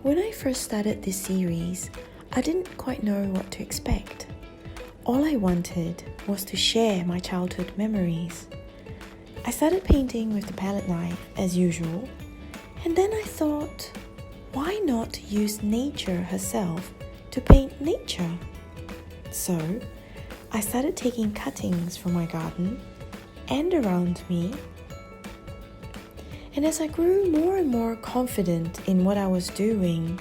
When I first started this series, I didn't quite know what to expect. All I wanted was to share my childhood memories. I started painting with the palette knife as usual, and then I thought, why not use nature herself to paint nature? So, I started taking cuttings from my garden and around me, and as I grew more and more confident in what I was doing,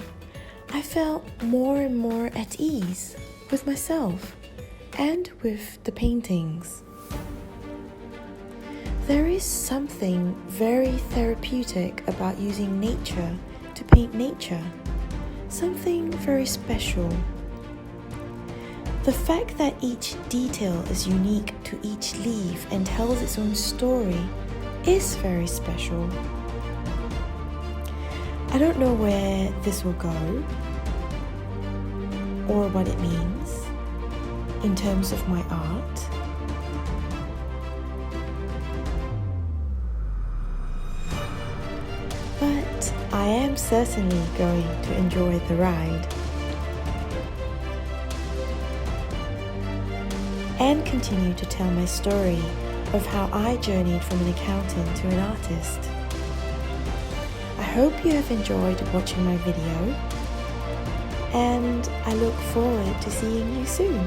I felt more and more at ease with myself and with the paintings. There is something very therapeutic about using nature to paint nature, something very special. The fact that each detail is unique to each leaf and tells its own story is very special. I don't know where this will go or what it means in terms of my art. But I am certainly going to enjoy the ride and continue to tell my story of how I journeyed from an accountant to an artist. I hope you have enjoyed watching my video, and I look forward to seeing you soon.